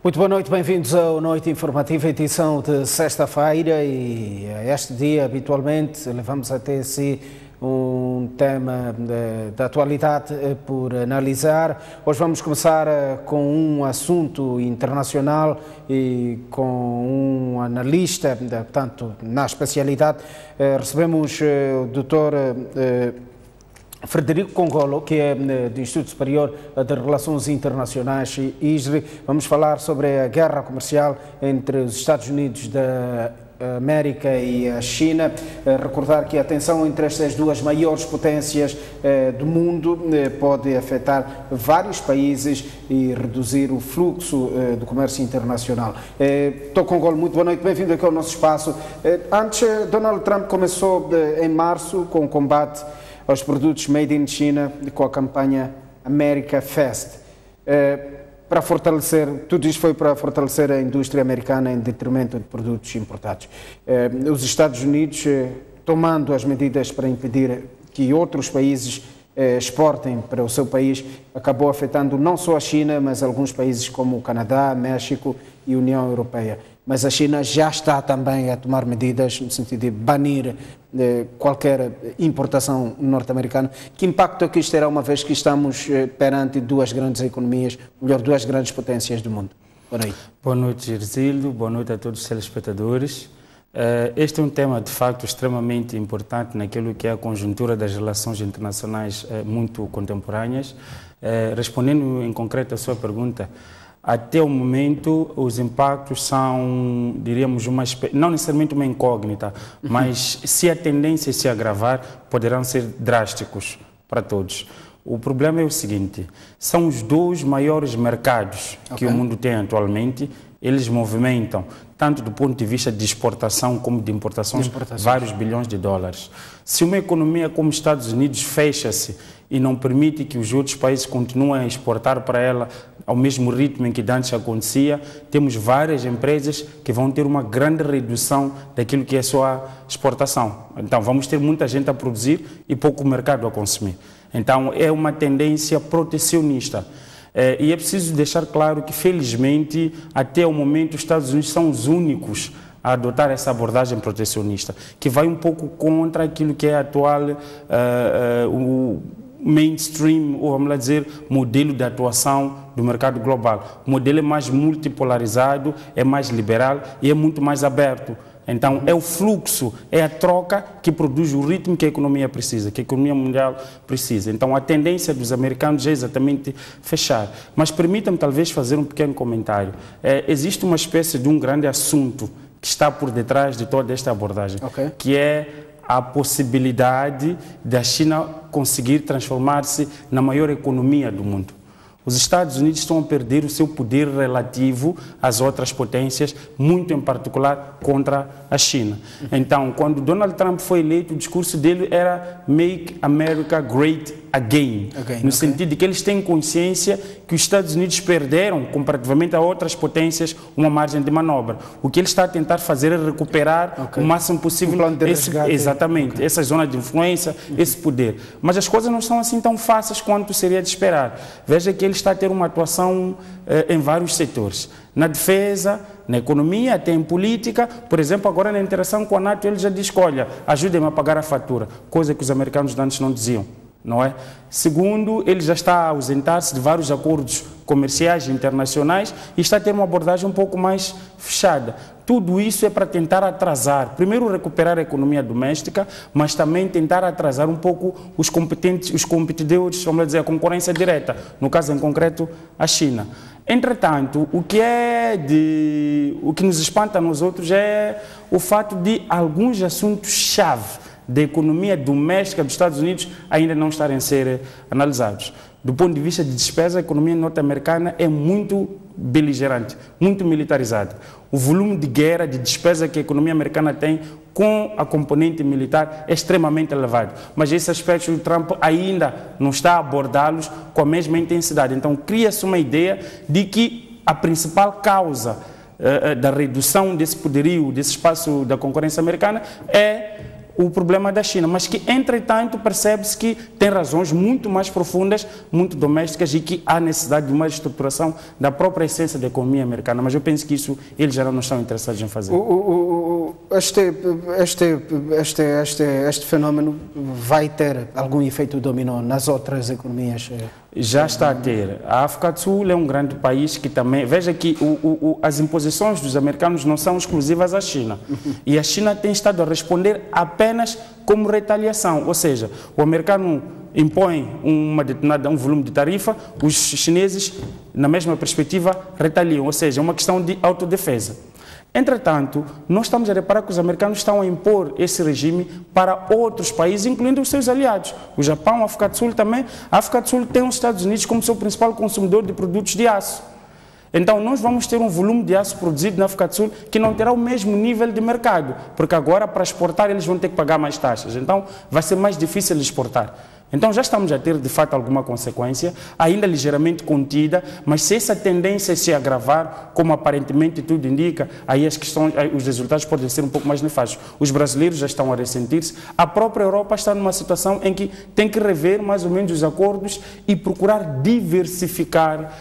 Muito boa noite, bem-vindos ao Noite Informativa, edição de sexta-feira, e a este dia, habitualmente, levamos até si um tema da atualidade por analisar. Hoje vamos começar com um assunto internacional e com um analista, portanto, na especialidade. Recebemos o Dr. Frederico Congolo, que é do Instituto Superior de Relações Internacionais, ISRI. Vamos falar sobre a guerra comercial entre os Estados Unidos da América e a China. Recordar que a tensão entre estas duas maiores potências do mundo pode afetar vários países e reduzir o fluxo do comércio internacional. Dr. Congolo, muito boa noite, bem-vindo aqui ao nosso espaço. Antes, Donald Trump começou em março com o combate aos produtos made in China, com a campanha America First. Para fortalecer, tudo isto foi para fortalecer a indústria americana em detrimento de produtos importados. Os Estados Unidos, tomando as medidas para impedir que outros países exportem para o seu país, acabou afetando não só a China, mas alguns países como o Canadá, México e União Europeia. Mas a China já está também a tomar medidas no sentido de banir qualquer importação norte-americana. Que impacto é que isto terá, uma vez que estamos perante duas grandes economias, melhor, duas grandes potências do mundo? Boa noite. Boa noite, Gersílio. Boa noite a todos os telespectadores. Este é um tema, de facto, extremamente importante naquilo que é a conjuntura das relações internacionais muito contemporâneas. Respondendo em concreto à sua pergunta, até o momento, os impactos são, diríamos, não necessariamente uma incógnita, mas se a tendência se agravar, poderão ser drásticos para todos. O problema é o seguinte: são os dois maiores mercados que o mundo tem atualmente. Eles movimentam, tanto do ponto de vista de exportação como de importações, vários bilhões de dólares. Se uma economia como os Estados Unidos fecha-se e não permite que os outros países continuem a exportar para ela ao mesmo ritmo em que antes acontecia, temos várias empresas que vão ter uma grande redução daquilo que é a sua exportação. Então vamos ter muita gente a produzir e pouco mercado a consumir. Então é uma tendência protecionista. E é preciso deixar claro que, felizmente, até o momento, os Estados Unidos são os únicos a adotar essa abordagem protecionista, que vai um pouco contra aquilo que é atual o mainstream, ou vamos lá dizer, modelo de atuação do mercado global. O modelo é mais multipolarizado, é mais liberal e é muito mais aberto. Então, é o fluxo, é a troca que produz o ritmo que a economia precisa, que a economia mundial precisa. Então, a tendência dos americanos é exatamente fechar. Mas permitam-me talvez fazer um pequeno comentário. Existe uma espécie de um grande assunto que está por detrás de toda esta abordagem, que é a possibilidade da China conseguir transformar-se na maior economia do mundo. Os Estados Unidos estão a perder o seu poder relativo às outras potências, muito em particular contra a China. Então, quando Donald Trump foi eleito, o discurso dele era Make America Great Again, no sentido de que eles têm consciência que os Estados Unidos perderam, comparativamente a outras potências, uma margem de manobra. O que ele está a tentar fazer é recuperar o máximo possível essa zona de influência, esse poder. Mas as coisas não são assim tão fáceis quanto seria de esperar. Veja que ele está a ter uma atuação em vários setores. Na defesa, na economia, até em política. Por exemplo, agora na interação com a NATO, ele já diz: olha, ajudem-me a pagar a fatura, coisa que os americanos antes não diziam. Não é? Segundo, ele já está a ausentar-se de vários acordos comerciais internacionais e está a ter uma abordagem um pouco mais fechada. Tudo isso é para tentar atrasar, primeiro recuperar a economia doméstica, mas também tentar atrasar um pouco os competidores, vamos dizer, a concorrência direta, no caso em concreto, a China. Entretanto, o que nos espanta nos outros é o fato de alguns assuntos-chave da economia doméstica dos Estados Unidos ainda não estarem a ser analisados. Do ponto de vista de despesa, a economia norte-americana é muito beligerante, muito militarizada. O volume de guerra, de despesa que a economia americana tem com a componente militar é extremamente elevado. Mas esses aspectos o Trump ainda não está a abordá-los com a mesma intensidade. Então, cria-se uma ideia de que a principal causa da redução desse poderio, desse espaço da concorrência americana, é o problema da China, mas que, entretanto, percebe-se que tem razões muito mais profundas, muito domésticas e que há necessidade de uma estruturação da própria essência da economia americana. Mas eu penso que isso eles já não estão interessados em fazer. Este fenómeno vai ter algum efeito dominó nas outras economias? Já está a ter. A África do Sul é um grande país que também... Veja que as imposições dos americanos não são exclusivas à China. E a China tem estado a responder apenas como retaliação. Ou seja, o americano impõe um volume de tarifa, os chineses, na mesma perspectiva, retaliam. Ou seja, é uma questão de autodefesa. Entretanto, nós estamos a reparar que os americanos estão a impor esse regime para outros países, incluindo os seus aliados. O Japão, a África do Sul também. A África do Sul tem os Estados Unidos como seu principal consumidor de produtos de aço. Então, nós vamos ter um volume de aço produzido na África do Sul que não terá o mesmo nível de mercado, porque agora, para exportar, eles vão ter que pagar mais taxas. Então, vai ser mais difícil exportar. Então já estamos a ter, de fato, alguma consequência, ainda ligeiramente contida, mas se essa tendência se agravar, como aparentemente tudo indica, aí os resultados podem ser um pouco mais nefastos. Os brasileiros já estão a ressentir-se, a própria Europa está numa situação em que tem que rever mais ou menos os acordos e procurar diversificar,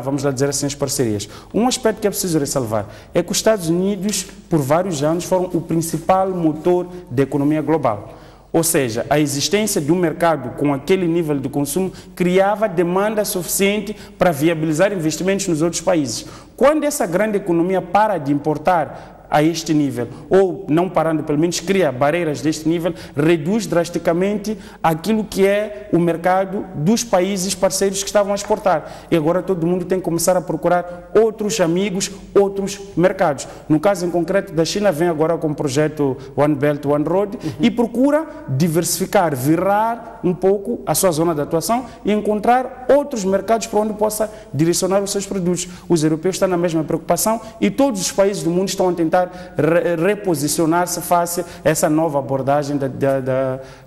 vamos lá dizer assim, as parcerias. Um aspecto que é preciso ressalvar é que os Estados Unidos, por vários anos, foram o principal motor da economia global. Ou seja, a existência de um mercado com aquele nível de consumo criava demanda suficiente para viabilizar investimentos nos outros países. Quando essa grande economia para de importar a este nível, ou não parando, pelo menos cria barreiras deste nível, reduz drasticamente aquilo que é o mercado dos países parceiros que estavam a exportar. E agora todo mundo tem que começar a procurar outros amigos, outros mercados. No caso em concreto da China, vem agora com o projeto One Belt, One Road e procura diversificar, virar um pouco a sua zona de atuação e encontrar outros mercados para onde possa direcionar os seus produtos. Os europeus estão na mesma preocupação e todos os países do mundo estão a tentar reposicionar-se face a essa nova abordagem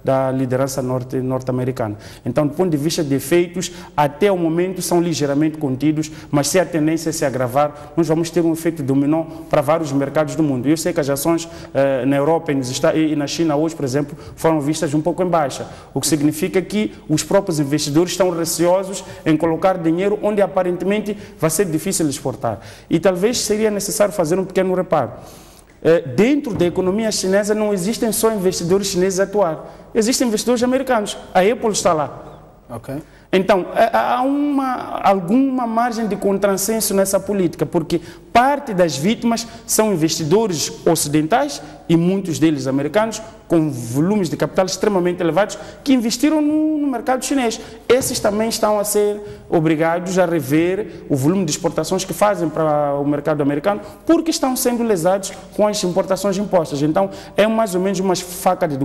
da liderança norte-americana. Então, do ponto de vista de efeitos, até o momento são ligeiramente contidos, mas se a tendência se agravar, nós vamos ter um efeito dominó para vários mercados do mundo. Eu sei que as ações na Europa e na China hoje, por exemplo, foram vistas um pouco em baixa, o que significa que os próprios investidores estão receosos em colocar dinheiro onde aparentemente vai ser difícil exportar. E talvez seria necessário fazer um pequeno reparo. Dentro da economia chinesa não existem só investidores chineses a atuar, existem investidores americanos. A Apple está lá. Okay. Então, há alguma margem de contrassenso nessa política, porque parte das vítimas são investidores ocidentais e muitos deles americanos, com volumes de capital extremamente elevados, que investiram no mercado chinês. Esses também estão a ser obrigados a rever o volume de exportações que fazem para o mercado americano, porque estão sendo lesados com as importações impostas. Então, é mais ou menos uma faca de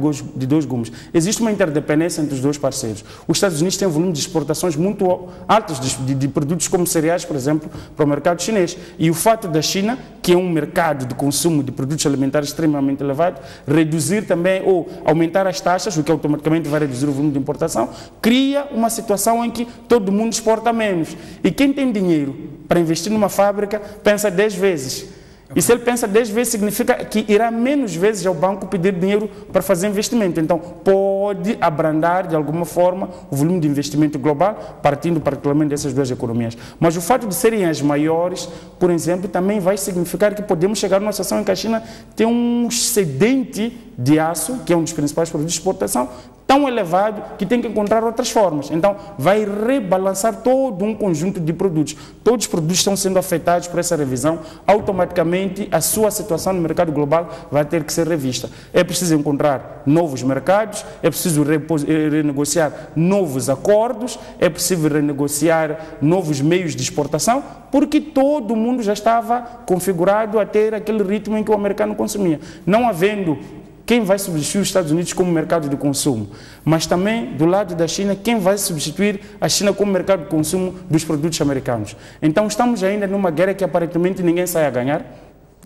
dois gumes. Existe uma interdependência entre os dois parceiros. Os Estados Unidos têm um volume de exportações muito altos de produtos como cereais, por exemplo, para o mercado chinês. E o fato da China, que é um mercado de consumo de produtos alimentares extremamente elevado, reduzir também ou aumentar as taxas, o que automaticamente vai reduzir o volume de importação, cria uma situação em que todo mundo exporta menos. E quem tem dinheiro para investir numa fábrica pensa 10 vezes. E se ele pensa 10 vezes, significa que irá menos vezes ao banco pedir dinheiro para fazer investimento. Então, pode abrandar, de alguma forma, o volume de investimento global, partindo particularmente dessas duas economias. Mas o fato de serem as maiores, por exemplo, também vai significar que podemos chegar numa situação em que a China tem um excedente de aço, que é um dos principais produtos de exportação, tão elevado que tem que encontrar outras formas. Então, vai rebalançar todo um conjunto de produtos. Todos os produtos estão sendo afetados por essa revisão. Automaticamente, a sua situação no mercado global vai ter que ser revista. É preciso encontrar novos mercados, é preciso renegociar novos acordos, é preciso renegociar novos meios de exportação, porque todo mundo já estava configurado a ter aquele ritmo em que o americano consumia. Não havendo quem vai substituir os Estados Unidos como mercado de consumo, mas também, do lado da China, quem vai substituir a China como mercado de consumo dos produtos americanos. Então, estamos ainda numa guerra que aparentemente ninguém sai a ganhar,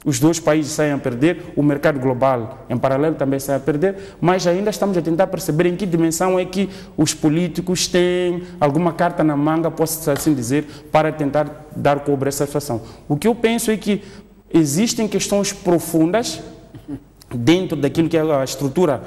os dois países saem a perder, o mercado global, em paralelo, também sai a perder, mas ainda estamos a tentar perceber em que dimensão é que os políticos têm alguma carta na manga, posso assim dizer, para tentar dar cobre a essa situação. O que eu penso é que existem questões profundas dentro daquilo que é a estrutura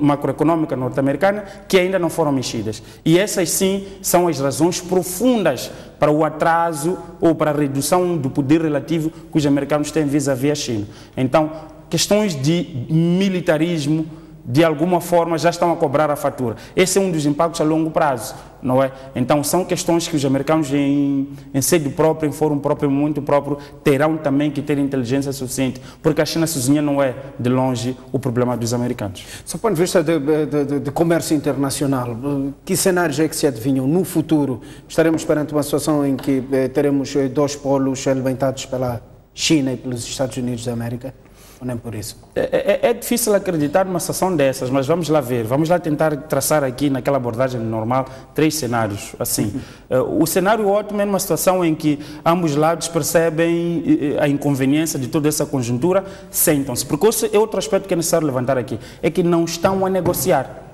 macroeconômica norte-americana, que ainda não foram mexidas. E essas sim são as razões profundas para o atraso ou para a redução do poder relativo que os americanos têm vis-à-vis a China. Então, questões de militarismo, de alguma forma, já estão a cobrar a fatura. Esse é um dos impactos a longo prazo, não é? Então, são questões que os americanos, em sede própria, em fórum próprio, muito próprio, terão também que ter inteligência suficiente, porque a China sozinha não é, de longe, o problema dos americanos. Do ponto de vista de comércio internacional, que cenários é que se adivinham no futuro? Estaremos perante uma situação em que teremos dois polos alimentados pela China e pelos Estados Unidos da América? Ou nem por isso? É difícil acreditar numa situação dessas, mas vamos lá ver, vamos lá tentar traçar aqui naquela abordagem normal 3 cenários. Assim, o cenário ótimo é numa situação em que ambos lados percebem a inconveniência de toda essa conjuntura, sentam-se. Porque é outro aspecto que é necessário levantar aqui, é que não estão a negociar.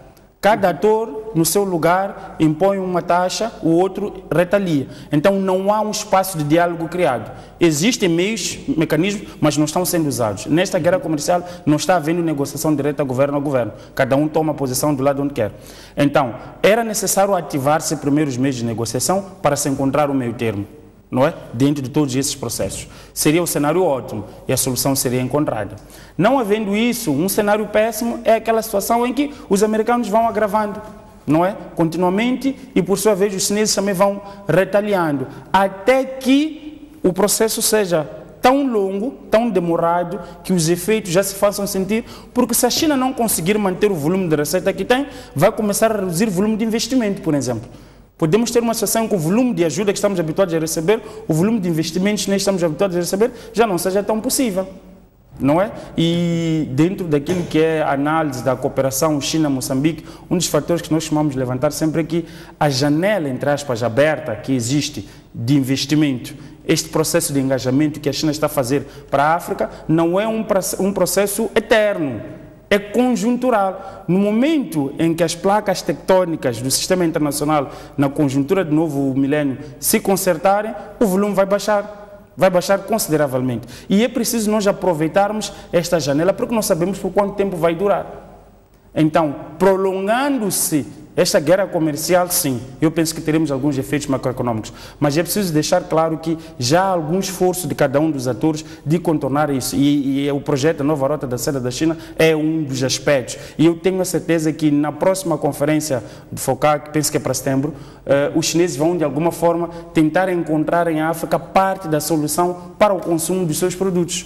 Cada ator, no seu lugar, impõe uma taxa, o outro retalia. Então, não há um espaço de diálogo criado. Existem meios, mecanismos, mas não estão sendo usados. Nesta guerra comercial, não está havendo negociação direta governo a governo. Cada um toma a posição do lado onde quer. Então, era necessário ativar-se primeiros meios de negociação para se encontrar o meio termo, não é? Dentro de todos esses processos. Seria o cenário ótimo e a solução seria encontrada. Não havendo isso, um cenário péssimo é aquela situação em que os americanos vão agravando, não é? Continuamente, e por sua vez os chineses também vão retaliando, até que o processo seja tão longo, tão demorado, que os efeitos já se façam sentir, porque se a China não conseguir manter o volume de receita que tem, vai começar a reduzir o volume de investimento, por exemplo. Podemos ter uma situação com o volume de ajuda que estamos habituados a receber, o volume de investimentos que nós estamos habituados a receber, já não seja tão possível, não é? E dentro daquilo que é a análise da cooperação China-Moçambique, um dos fatores que nós chamamos de levantar sempre é que a janela, entre aspas, aberta que existe de investimento, este processo de engajamento que a China está a fazer para a África, não é um processo eterno. É conjuntural. No momento em que as placas tectônicas do sistema internacional, na conjuntura de novo milénio, se consertarem, o volume vai baixar consideravelmente. E é preciso nós aproveitarmos esta janela, porque não sabemos por quanto tempo vai durar. Então, prolongando-se esta guerra comercial, sim, eu penso que teremos alguns efeitos macroeconômicos, mas é preciso deixar claro que já há algum esforço de cada um dos atores de contornar isso, e o projeto da Nova Rota da Seda da China é um dos aspectos, e eu tenho a certeza que na próxima conferência de FOCAC, penso que é para setembro, os chineses vão de alguma forma tentar encontrar em África parte da solução para o consumo dos seus produtos.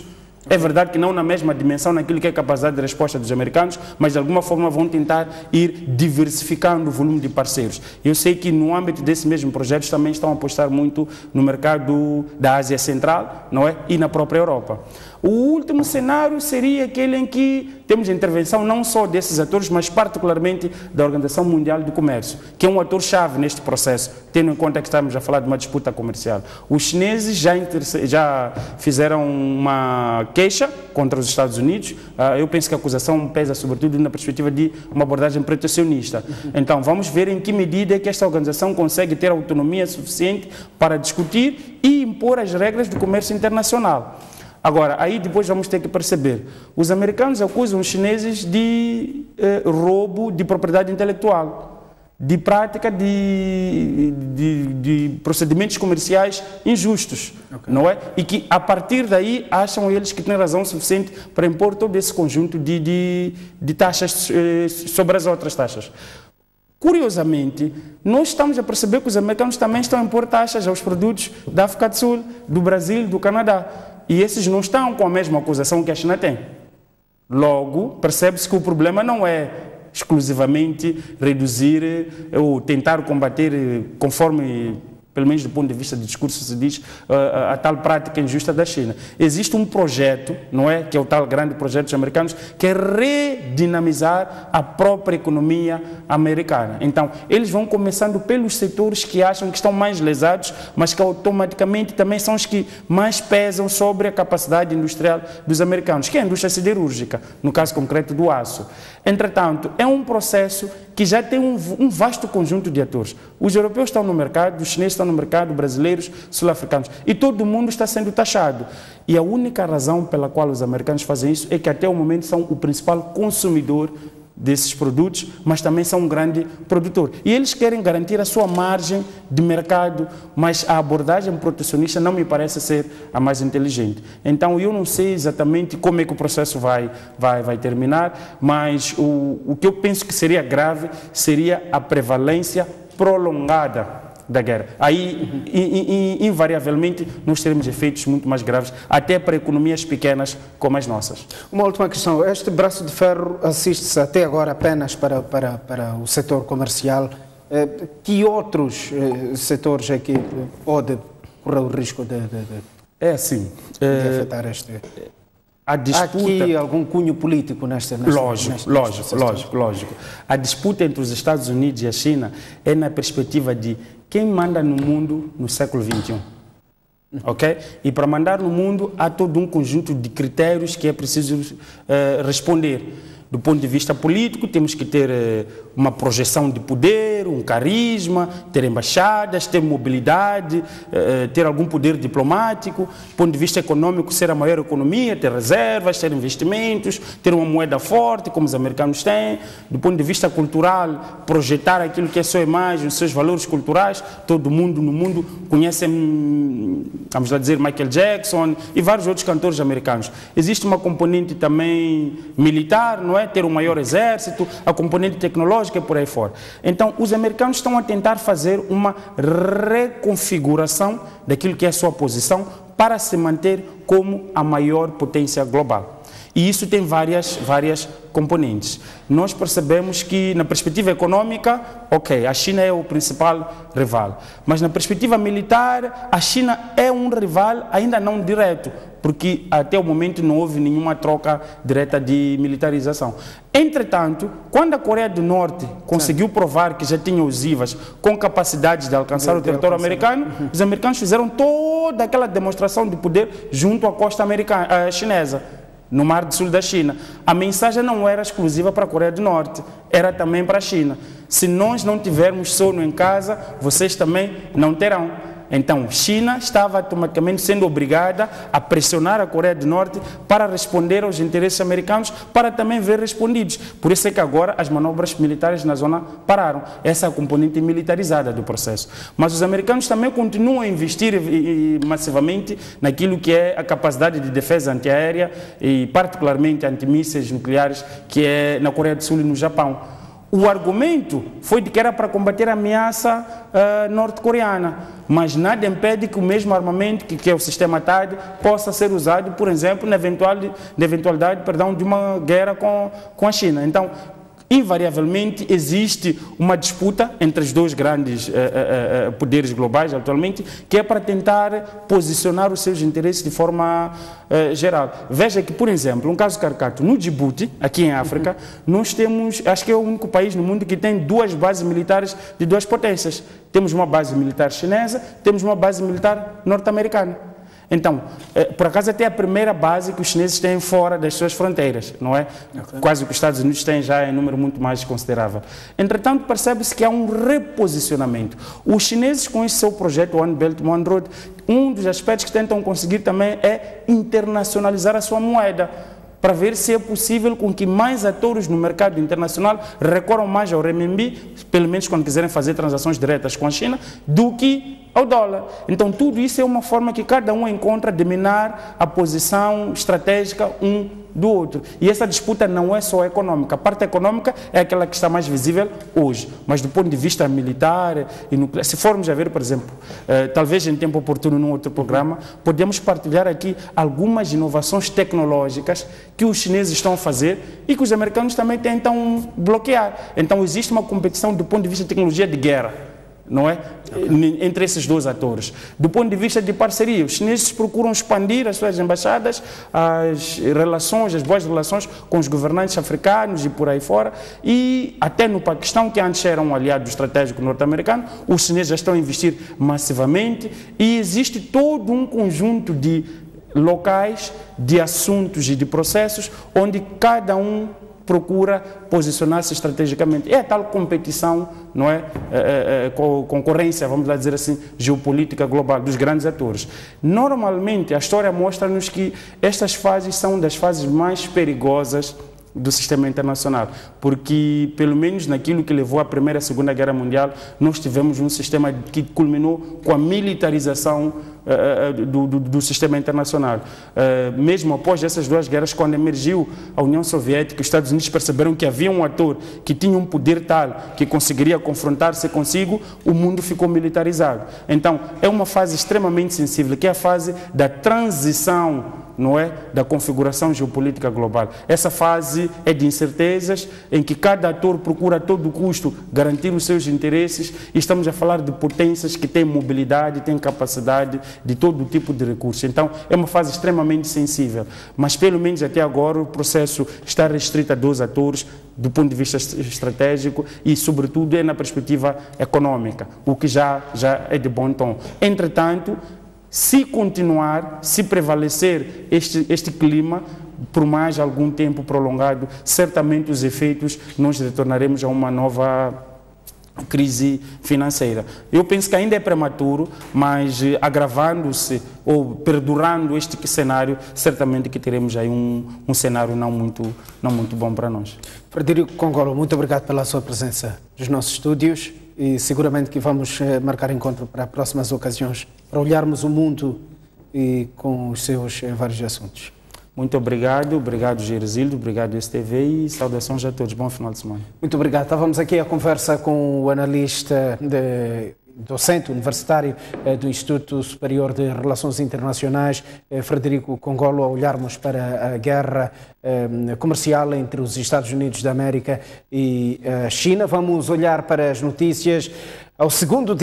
É verdade que não na mesma dimensão, naquilo que é a capacidade de resposta dos americanos, mas de alguma forma vão tentar ir diversificando o volume de parceiros. Eu sei que no âmbito desse mesmo projeto também estão a apostar muito no mercado da Ásia Central, não é? E na própria Europa. O último cenário seria aquele em que temos a intervenção não só desses atores, mas particularmente da Organização Mundial do Comércio, que é um ator-chave neste processo, tendo em conta que estamos a falar de uma disputa comercial. Os chineses já fizeram uma queixa contra os Estados Unidos. Eu penso que a acusação pesa sobretudo na perspectiva de uma abordagem protecionista. Então, vamos ver em que medida é que esta organização consegue ter autonomia suficiente para discutir e impor as regras do comércio internacional. Agora, aí depois vamos ter que perceber, os americanos acusam os chineses de roubo de propriedade intelectual, de prática de procedimentos comerciais injustos, okay, não é? E que a partir daí acham eles que têm razão suficiente para impor todo esse conjunto de taxas sobre as outras taxas. Curiosamente, nós estamos a perceber que os americanos também estão a impor taxas aos produtos da África do Sul, do Brasil, do Canadá. E esses não estão com a mesma acusação que a China tem. Logo, percebe-se que o problema não é exclusivamente reduzir ou tentar combater, conforme, pelo menos do ponto de vista de discurso se diz, a tal prática injusta da China. Existe um projeto, não é? Que é o tal grande projeto dos americanos, que é redinamizar a própria economia americana. Então, eles vão começando pelos setores que acham que estão mais lesados, mas que automaticamente também são os que mais pesam sobre a capacidade industrial dos americanos, que é a indústria siderúrgica, no caso concreto do aço. Entretanto, é um processo que já tem um vasto conjunto de atores. Os europeus estão no mercado, os chineses estão no mercado, brasileiros, sul-africanos, e todo mundo está sendo taxado. E a única razão pela qual os americanos fazem isso é que até o momento são o principal consumidor desses produtos, mas também são um grande produtor. E eles querem garantir a sua margem de mercado, mas a abordagem protecionista não me parece ser a mais inteligente. Então, eu não sei exatamente como é que o processo vai terminar, mas o que eu penso que seria grave seria a prevalência prolongada da guerra. Aí, invariavelmente, nós teremos efeitos muito mais graves, até para economias pequenas como as nossas. Uma última questão. Este braço de ferro assiste-se até agora apenas para o setor comercial. Que outros setores é que pode correr o risco de afetar este... A disputa... Há aqui algum cunho político nesta Lógico. A disputa entre os Estados Unidos e a China é na perspectiva de quem manda no mundo no século XXI. Ok? E para mandar no mundo há todo um conjunto de critérios que é preciso responder. Do ponto de vista político, temos que ter uma projeção de poder, um carisma, ter embaixadas, ter mobilidade, ter algum poder diplomático. Do ponto de vista econômico, ser a maior economia, ter reservas, ter investimentos, ter uma moeda forte, como os americanos têm. Do ponto de vista cultural, projetar aquilo que é a sua imagem, os seus valores culturais. Todo mundo no mundo conhece, vamos lá dizer, Michael Jackson e vários outros cantores americanos. Existe uma componente também militar, não é? Ter um maior exército, a componente tecnológica e por aí fora. Então, os americanos estão a tentar fazer uma reconfiguração daquilo que é a sua posição para se manter como a maior potência global. E isso tem várias componentes. Nós percebemos que, na perspectiva econômica, ok, a China é o principal rival. Mas na perspectiva militar, a China é um rival ainda não direto, porque até o momento não houve nenhuma troca direta de militarização. Entretanto, quando a Coreia do Norte conseguiu provar que já tinha ogivas com capacidade de alcançar o território americano, os americanos fizeram toda aquela demonstração de poder junto à costa chinesa, no Mar do Sul da China. A mensagem não era exclusiva para a Coreia do Norte, era também para a China. Se nós não tivermos sono em casa, vocês também não terão. Então, China estava automaticamente sendo obrigada a pressionar a Coreia do Norte para responder aos interesses americanos, para também ver respondidos. Por isso é que agora as manobras militares na zona pararam. Essa é a componente militarizada do processo. Mas os americanos também continuam a investir massivamente naquilo que é a capacidade de defesa antiaérea e particularmente antimísseis nucleares, que é na Coreia do Sul e no Japão. O argumento foi de que era para combater a ameaça norte-coreana, mas nada impede que o mesmo armamento, que é o sistema THAAD, possa ser usado, por exemplo, na eventualidade de uma guerra com a China. Então, invariavelmente existe uma disputa entre os dois grandes poderes globais atualmente, que é para tentar posicionar os seus interesses de forma geral. Veja que, por exemplo, um caso caricato, no Djibouti, aqui em África, nós temos, acho que é o único país no mundo que tem duas bases militares de duas potências. Temos uma base militar chinesa, temos uma base militar norte-americana. Então, por acaso até a primeira base que os chineses têm fora das suas fronteiras, não é? Okay. Quase o que os Estados Unidos têm já em número muito mais considerável. Entretanto, percebe-se que há um reposicionamento. Os chineses, com esse seu projeto One Belt, One Road, um dos aspectos que tentam conseguir também é internacionalizar a sua moeda, para ver se é possível com que mais atores no mercado internacional recorram mais ao renminbi, pelo menos quando quiserem fazer transações diretas com a China, do que ao dólar. Então, tudo isso é uma forma que cada um encontra de minar a posição estratégica um do outro. E essa disputa não é só econômica. A parte econômica é aquela que está mais visível hoje. Mas do ponto de vista militar e nuclear, se formos a ver, por exemplo, talvez em tempo oportuno num outro programa, podemos partilhar aqui algumas inovações tecnológicas que os chineses estão a fazer e que os americanos também tentam bloquear. Então existe uma competição do ponto de vista de tecnologia de guerra, não é? Entre esses dois atores. Do ponto de vista de parceria, os chineses procuram expandir as suas embaixadas, as boas relações com os governantes africanos e por aí fora, e até no Paquistão, que antes era um aliado estratégico norte-americano, os chineses já estão a investir massivamente e existe todo um conjunto de locais, de assuntos e de processos onde cada um procura posicionar-se estrategicamente. É a tal competição, não é? Concorrência, vamos lá dizer assim, geopolítica global dos grandes atores. Normalmente, a história mostra-nos que estas fases são das fases mais perigosas do sistema internacional, porque pelo menos naquilo que levou à Primeira e Segunda Guerra Mundial, nós tivemos um sistema que culminou com a militarização do sistema internacional. Mesmo após essas duas guerras, quando emergiu a União Soviética, os Estados Unidos perceberam que havia um ator que tinha um poder tal que conseguiria confrontar-se consigo, o mundo ficou militarizado. Então, é uma fase extremamente sensível, que é a fase da transição, não é, da configuração geopolítica global. Essa fase é de incertezas, em que cada ator procura a todo custo garantir os seus interesses, e estamos a falar de potências que têm mobilidade, têm capacidade de todo tipo de recursos. Então, é uma fase extremamente sensível, mas pelo menos até agora o processo está restrito a 2 atores, do ponto de vista estratégico e, sobretudo, é na perspectiva econômica, o que já é de bom tom. Entretanto, se continuar, se prevalecer este clima por mais algum tempo prolongado, certamente os efeitos nós retornaremos a uma nova crise financeira. Eu penso que ainda é prematuro, mas agravando-se ou perdurando este cenário, certamente que teremos aí um cenário não muito bom para nós. Frederico Congolo, muito obrigado pela sua presença nos nossos estúdios e seguramente que vamos marcar encontro para próximas ocasiões, para olharmos o mundo e com os seus vários assuntos. Muito obrigado, obrigado Gerizildo, obrigado STV e saudações a todos. Bom final de semana. Muito obrigado. Estávamos aqui a conversa com o analista docente universitário do Instituto Superior de Relações Internacionais, Frederico Congolo, a olharmos para a guerra comercial entre os Estados Unidos da América e a China. Vamos olhar para as notícias ao segundo dia.